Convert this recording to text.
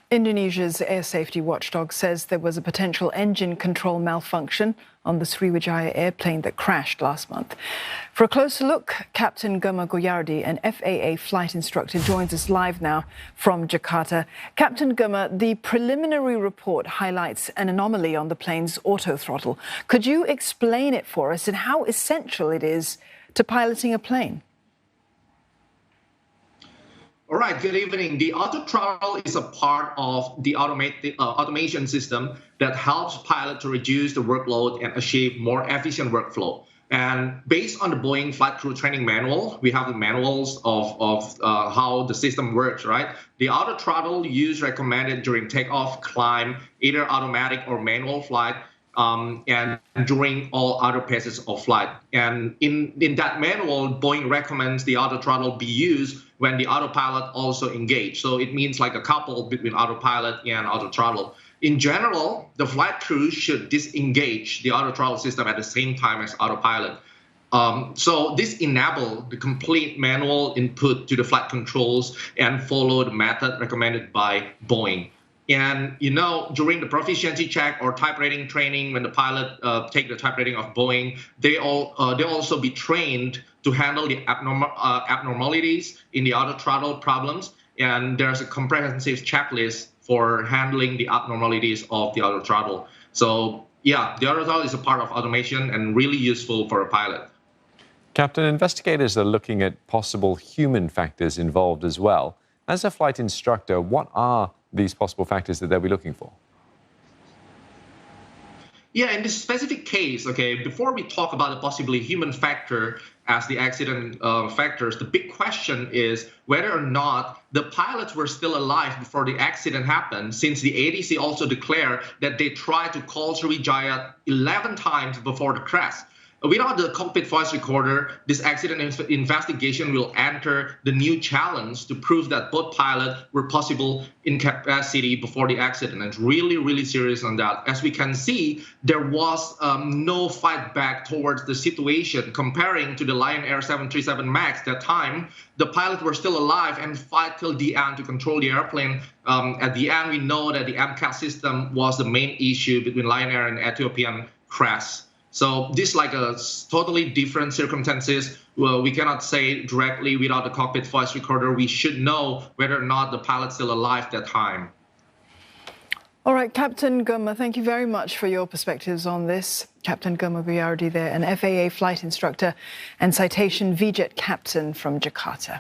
Indonesia's air safety watchdog says there was a potential engine control malfunction on the Sriwijaya airplane that crashed last month. For a closer look, Captain Gema Goeyardi, an FAA flight instructor, joins us live now from Jakarta. Captain Gema, the preliminary report highlights an anomaly on the plane's auto-throttle. Could you explain it for us and how essential it is to piloting a plane? All right, good evening. The auto-throttle is a part of the automation system that helps pilot to reduce the workload and achieve more efficient workflow. And based on the Boeing flight crew training manual, we have the manuals of how the system works, right? The auto-throttle use recommended during takeoff, climb, either automatic or manual flight, and during all other phases of flight. And in that manual, Boeing recommends the auto-throttle be used when the autopilot also engaged. So it means like a couple between autopilot and auto-throttle. In general, the flight crew should disengage the auto-throttle system at the same time as autopilot. So this enables the complete manual input to the flight controls and follow the method recommended by Boeing. And, you know, during the proficiency check or type rating training, when the pilot take the type rating of Boeing, they also be trained to handle the abnormalities in the auto-throttle problems. And there's a comprehensive checklist for handling the abnormalities of the auto-throttle. So, yeah, the auto-throttle is a part of automation and really useful for a pilot. Captain, investigators are looking at possible human factors involved as well. As a flight instructor, what are these possible factors that they'll be looking for? Yeah, in this specific case, okay, before we talk about the possibly human factor as the accident factors, the big question is whether or not the pilots were still alive before the accident happened, since the ATC also declared that they tried to call Sriwijaya 11 times before the crash. Without the cockpit voice recorder, this accident investigation will enter the new challenge to prove that both pilots were possible incapacity before the accident. And it's really, really serious on that. As we can see, there was no fight back towards the situation. Comparing to the Lion Air 737 MAX, that time, the pilots were still alive and fight till the end to control the airplane. At the end, we know that the MCAS system was the main issue between Lion Air and Ethiopian crash. So this is like a totally different circumstances. Well, we cannot say directly without the cockpit voice recorder. We should know whether or not the pilot's still alive that time. All right, Captain Gema, thank you very much for your perspectives on this. Captain Gema Goeyardi there, an FAA flight instructor and citation VJet captain from Jakarta.